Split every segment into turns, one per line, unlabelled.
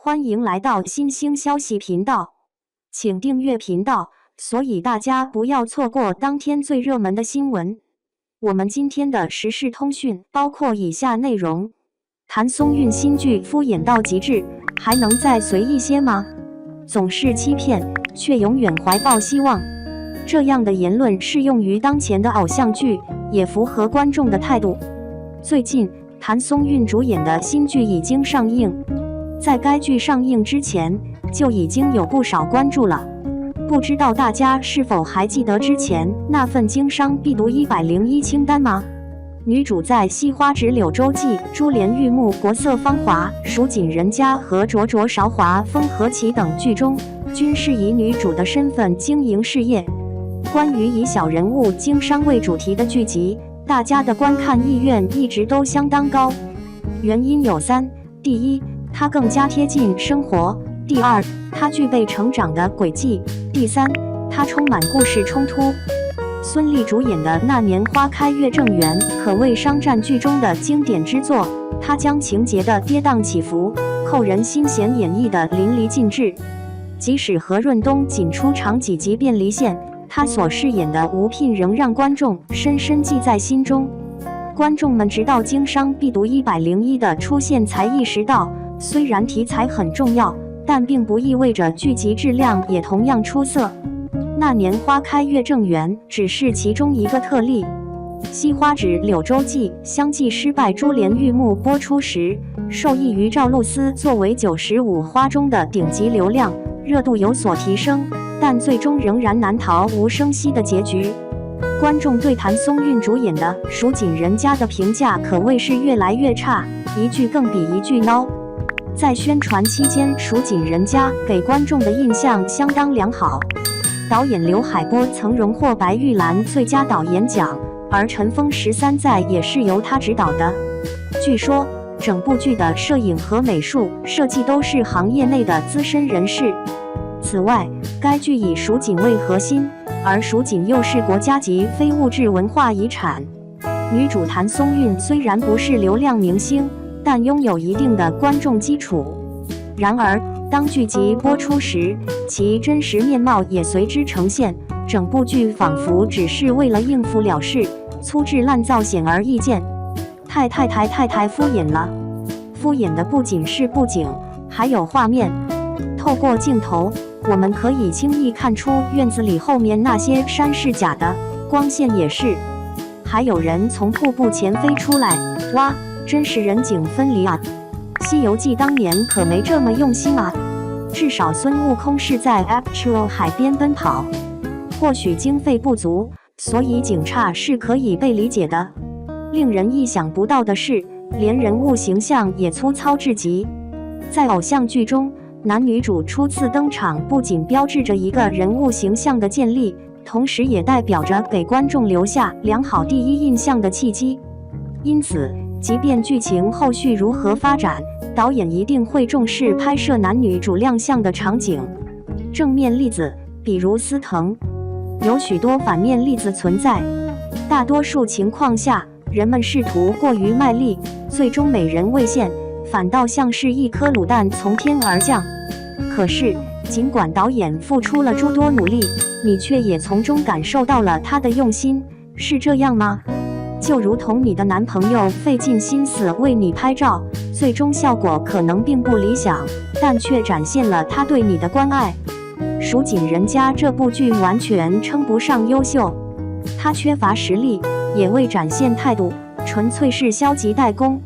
欢迎来到新兴消息频道，请订阅频道，所以大家不要错过当天最热门的新闻。我们今天的时事通讯包括以下内容：谭松韵新剧敷衍到极致，还能再随意些吗？总是欺骗，却永远怀抱希望。这样的言论适用于当前的偶像剧，也符合观众的态度。最近，谭松韵主演的新剧已经上映。在该剧上映之前，就已经有不少关注了。不知道大家是否还记得之前那份经商必读101清单吗？女主在《西花指柳州记》《珠帘玉幕》《国色芳华》《蜀锦人家》和《灼灼韶华》《风和起》等剧中，均是以女主的身份经营事业。关于以小人物经商为主题的剧集，大家的观看意愿一直都相当高。原因有三：第一，它更加贴近生活；第二，它具备成长的轨迹；第三，它充满故事冲突。孙俪主演的《那年花开月正圆》可谓商战剧中的经典之作，它将情节的跌宕起伏、扣人心弦演绎得淋漓尽致。即使何润东仅出场几集便离线，他所饰演的吴聘仍让观众深深记在心中。观众们直到经商必读101的出现才意识到，虽然题材很重要，但并不意味着剧集质量也同样出色。那年花开月正圆只是其中一个特例。西花指柳州记相继失败，珠帘玉幕播出时，受益于赵露思作为95花中的顶级流量，热度有所提升，但最终仍然难逃无声息的结局。观众对谭松韵主演的《蜀锦人家》的评价可谓是越来越差，一句更比一句孬。在宣传期间，《蜀锦人家》给观众的印象相当良好。导演刘海波曾荣获白玉兰最佳导演奖，而《尘封13载》也是由他执导的。据说，整部剧的摄影和美术设计都是行业内的资深人士。此外，该剧以蜀锦为核心，而蜀锦又是国家级非物质文化遗产。女主谭松韵虽然不是流量明星，但拥有一定的观众基础。然而，当剧集播出时，其真实面貌也随之呈现，整部剧仿佛只是为了应付了事，粗制滥造显而易见。太敷衍了。敷衍的不仅是布景，还有画面。透过镜头，我们可以轻易看出院子里后面那些山是假的，光线也是。还有人从瀑布前飞出来，哇，真是人景分离啊！西游记当年可没这么用心啊，至少孙悟空是在 actual 海边奔跑。或许经费不足，所以景差是可以被理解的。令人意想不到的是，连人物形象也粗糙至极。在偶像剧中，男女主初次登场不仅标志着一个人物形象的建立，同时也代表着给观众留下良好第一印象的契机。因此，即便剧情后续如何发展，导演一定会重视拍摄男女主亮相的场景。正面例子，比如司藤，有许多反面例子存在。大多数情况下，人们试图过于卖力，最终美人未现，反倒像是一颗卤蛋从天而降。可是，尽管导演付出了诸多努力，你却也从中感受到了他的用心，是这样吗？就如同你的男朋友费尽心思为你拍照，最终效果可能并不理想，但却展现了他对你的关爱。《蜀锦人家》这部剧完全称不上优秀，它缺乏实力，也未展现态度，纯粹是消极怠工。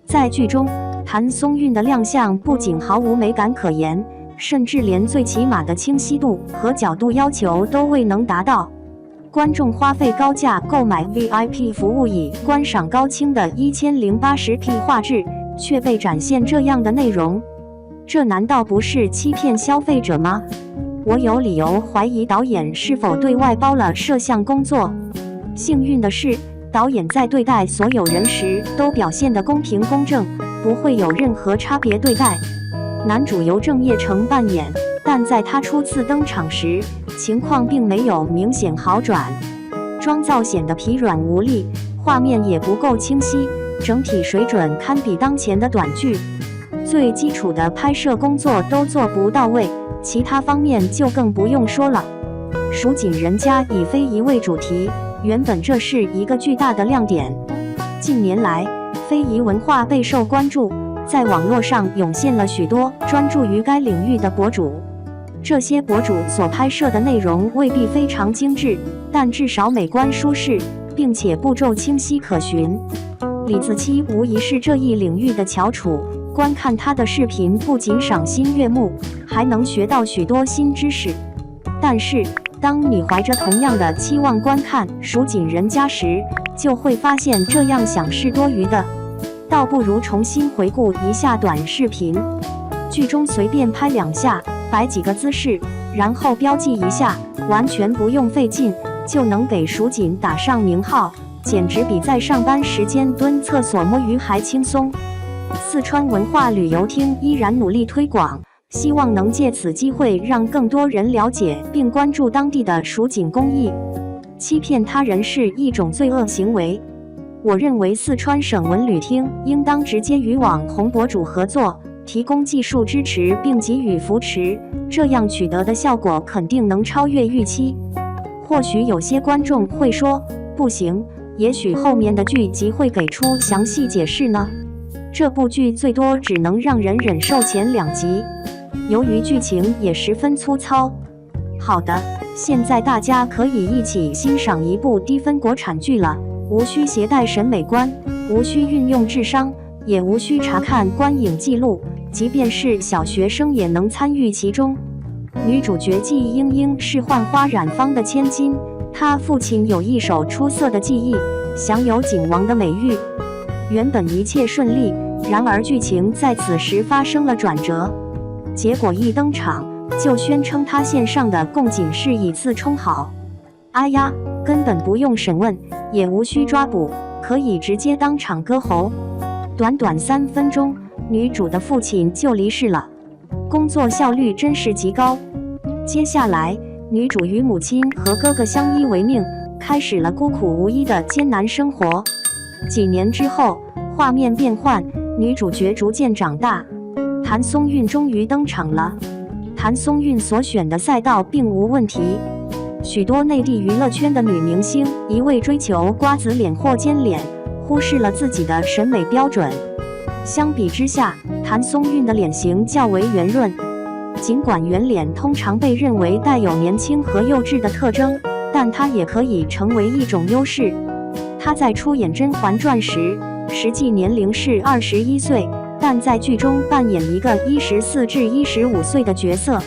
在剧中，谭松韵的亮相不仅毫无美感可言，甚至连最起码的清晰度和角度要求都未能达到。观众花费高价购买 VIP 服务以观赏高清的 1080p 画质，却被展现这样的内容，这难道不是欺骗消费者吗？我有理由怀疑导演是否对外包了摄像工作。幸运的是，导演在对待所有人时都表现得公平公正，不会有任何差别对待。男主由郑业成扮演，但在他初次登场时，情况并没有明显好转，妆造显得疲软无力，画面也不够清晰，整体水准堪比当前的短剧。最基础的拍摄工作都做不到位，其他方面就更不用说了。蜀锦人家以非遗为主题，原本这是一个巨大的亮点。近年来，非遗文化备受关注，在网络上涌现了许多专注于该领域的博主。这些博主所拍摄的内容未必非常精致，但至少美观舒适，并且步骤清晰可循。李子柒无疑是这一领域的翘楚，观看他的视频不仅赏心悦目，还能学到许多新知识。但是，当你怀着同样的期望观看蜀锦人家时，就会发现这样想是多余的，倒不如重新回顾一下短视频。剧中随便拍2下，摆几个姿势，然后标记一下，完全不用费劲，就能给蜀锦打上名号，简直比在上班时间蹲厕所摸鱼还轻松。四川文化旅游厅依然努力推广，希望能借此机会让更多人了解并关注当地的蜀锦工艺。欺骗他人是一种罪恶行为。我认为四川省文旅厅应当直接与网红博主合作，提供技术支持并给予扶持，这样取得的效果肯定能超越预期。或许有些观众会说，不行，也许后面的剧集会给出详细解释呢。这部剧最多只能让人忍受前2集，由于剧情也十分粗糙。好的，现在大家可以一起欣赏一部低分国产剧了，无需携带审美观，无需运用智商，也无需查看观影记录，即便是小学生也能参与其中。女主角季英英是浣花染坊的千金，她父亲有一手出色的技艺，享有景王的美誉。原本一切顺利，然而剧情在此时发生了转折。结果一登场就宣称他献上的贡锦是以次充好。哎呀，根本不用审问，也无需抓捕，可以直接当场割喉。短短3分钟，女主的父亲就离世了，工作效率真是极高。接下来，女主与母亲和哥哥相依为命，开始了孤苦无依的艰难生活。几年之后，画面变换，女主角逐渐长大，谭松韵终于登场了。谭松韵所选的赛道并无问题，许多内地娱乐圈的女明星一味追求瓜子脸或尖脸，忽视了自己的审美标准。相比之下，谭松韵的脸型较为圆润。尽管圆脸通常被认为带有年轻和幼稚的特征，但它也可以成为一种优势。她在出演《甄嬛传》时，实际年龄是21岁，但在剧中扮演一个14至15岁的角色。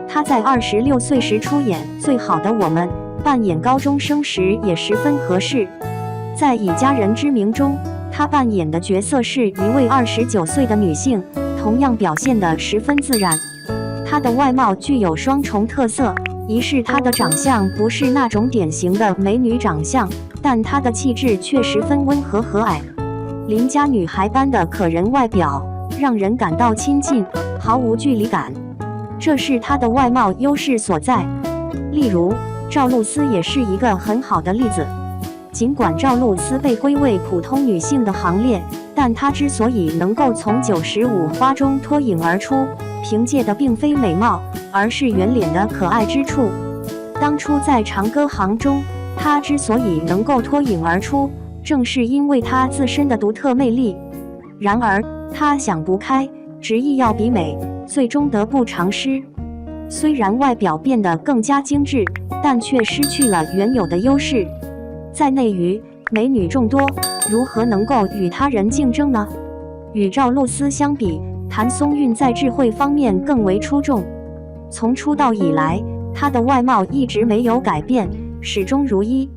她在26岁时出演《最好的我们》，扮演高中生时也十分合适。在《以家人之名》中，她扮演的角色是一位29岁的女性，同样表现得十分自然。她的外貌具有双重特色，一是她的长相不是那种典型的美女长相，但她的气质却十分温和和蔼，邻家女孩般的可人外表，让人感到亲近，毫无距离感。这是她的外貌优势所在。例如，赵露思也是一个很好的例子。尽管赵露思被归为普通女性的行列，但她之所以能够从95花中脱颖而出，凭借的并非美貌，而是圆脸的可爱之处。当初在长歌行中，她之所以能够脱颖而出，正是因为她自身的独特魅力。然而，她想不开，执意要比美，最终得不偿失。虽然外表变得更加精致，但却失去了原有的优势。在内娱，美女众多，如何能够与他人竞争呢？与赵露思相比，谭松韵在智慧方面更为出众。从出道以来，她的外貌一直没有改变，始终如一。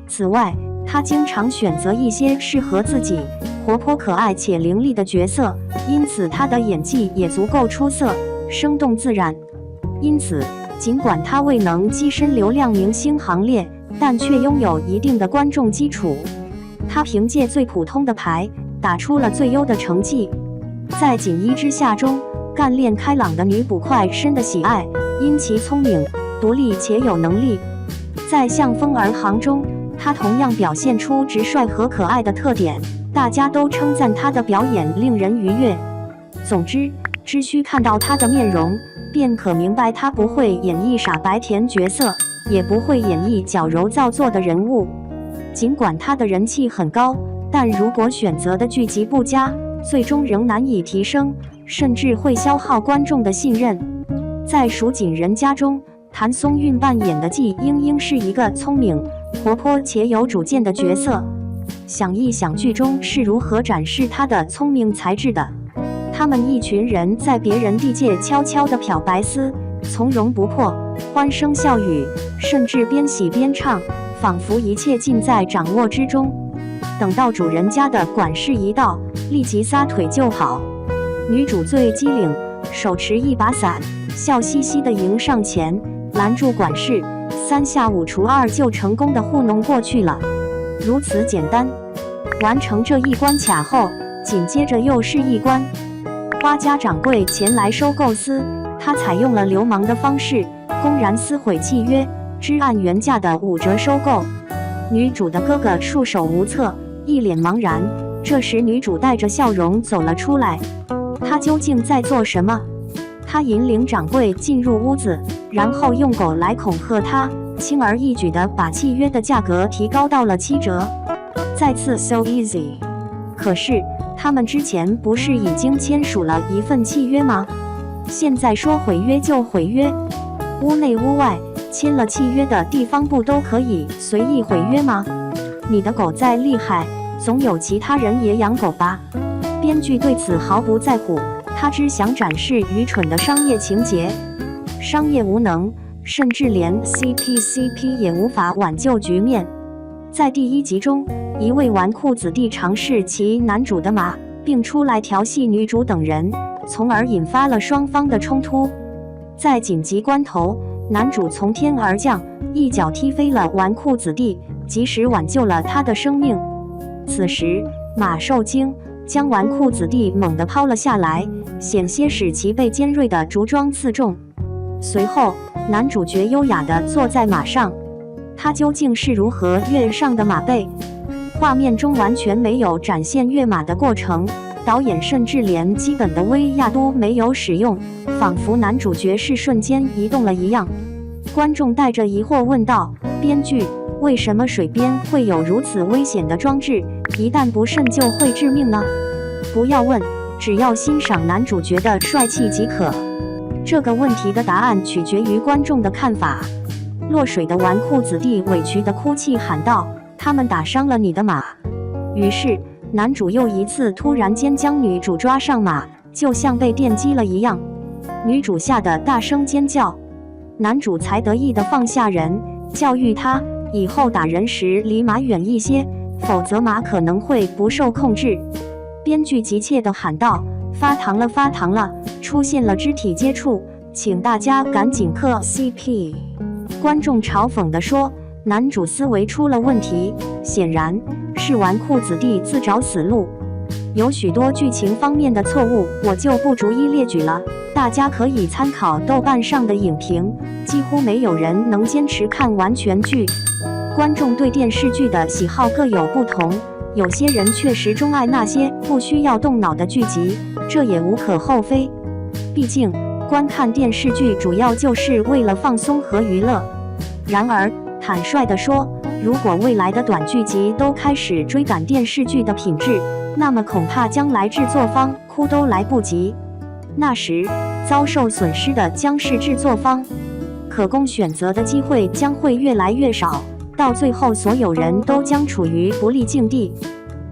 此外，她经常选择一些适合自己、活泼可爱且伶俐的角色，因此她的演技也足够出色，生动自然。因此，尽管她未能跻身流量明星行列，但却拥有一定的观众基础。她凭借最普通的牌，打出了最优的成绩。在《锦衣之下》中，干练开朗的女捕快深得喜爱，因其聪明、独立且有能力。在《向风而航》中，她同样表现出直率和可爱的特点，大家都称赞她的表演令人愉悦。总之，只需看到他的面容，便可明白他不会演绎傻白甜角色，也不会演绎矫揉造作的人物。尽管他的人气很高，但如果选择的剧集不佳，最终仍难以提升，甚至会消耗观众的信任。在《蜀锦人家》中，谭松韵扮演的季莺莺是一个聪明、活泼且有主见的角色。想一想剧中是如何展示她的聪明才智的。他们一群人在别人地界悄悄地漂白丝，从容不迫，欢声笑语，甚至边洗边唱，仿佛一切尽在掌握之中。等到主人家的管事一到，立即撒腿就跑。女主最机灵，手持一把伞，笑嘻嘻地迎上前，拦住管事，3下5除2就成功地糊弄过去了。如此简单。完成这一关卡后，紧接着又是一关。花家掌柜前来收购司，他采用了流氓的方式，公然撕毁契约，只按原价的5折收购。女主的哥哥束手无策，一脸茫然。这时女主带着笑容走了出来。她究竟在做什么？她引领掌柜进入屋子，然后用狗来恐吓他，轻而易举地把契约的价格提高到了7折。再次 so easy。 可是他们之前不是已经签署了一份契约吗？现在说毁约就毁约？屋内屋外签了契约的地方不都可以随意毁约吗？你的狗再厉害，总有其他人也养狗吧？编剧对此毫不在乎，他只想展示愚蠢的商业情节。商业无能，甚至连 CP 也无法挽救局面。在第1集中，一位纨绔子弟尝试骑男主的马，并出来调戏女主等人，从而引发了双方的冲突。在紧急关头，男主从天而降，一脚踢飞了纨绔子弟，及时挽救了他的生命。此时马受惊，将纨绔子弟猛地抛了下来，险些使其被尖锐的竹桩刺中。随后男主角优雅地坐在马上，他究竟是如何跃上的马背？画面中完全没有展现跃马的过程，导演甚至连基本的威亚都没有使用，仿佛男主角是瞬间移动了一样。观众带着疑惑问道：编剧，为什么水边会有如此危险的装置？一旦不慎就会致命呢？不要问，只要欣赏男主角的帅气即可。这个问题的答案取决于观众的看法。落水的纨绔子弟委屈地哭泣喊道：他们打伤了你的马。于是男主又一次突然间将女主抓上马，就像被电击了一样。女主吓得大声尖叫，男主才得意地放下人，教育他以后打人时离马远一些，否则马可能会不受控制。编剧急切地喊道：发糖了，发糖了，出现了肢体接触，请大家赶紧磕 CP。 观众嘲讽地说，男主思维出了问题，显然是纨绔子弟自找死路。有许多剧情方面的错误，我就不逐一列举了，大家可以参考豆瓣上的影评，几乎没有人能坚持看完全剧。观众对电视剧的喜好各有不同，有些人确实钟爱那些不需要动脑的剧集，这也无可厚非。毕竟观看电视剧主要就是为了放松和娱乐。然而坦率地说，如果未来的短剧集都开始追赶电视剧的品质，那么恐怕将来制作方哭都来不及。那时遭受损失的将是制作方，可供选择的机会将会越来越少，到最后所有人都将处于不利境地。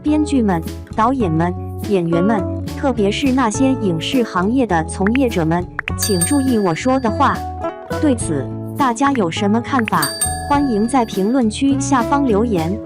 编剧们、导演们、演员们，特别是那些影视行业的从业者们，请注意我说的话。对此大家有什么看法？欢迎在评论区下方留言。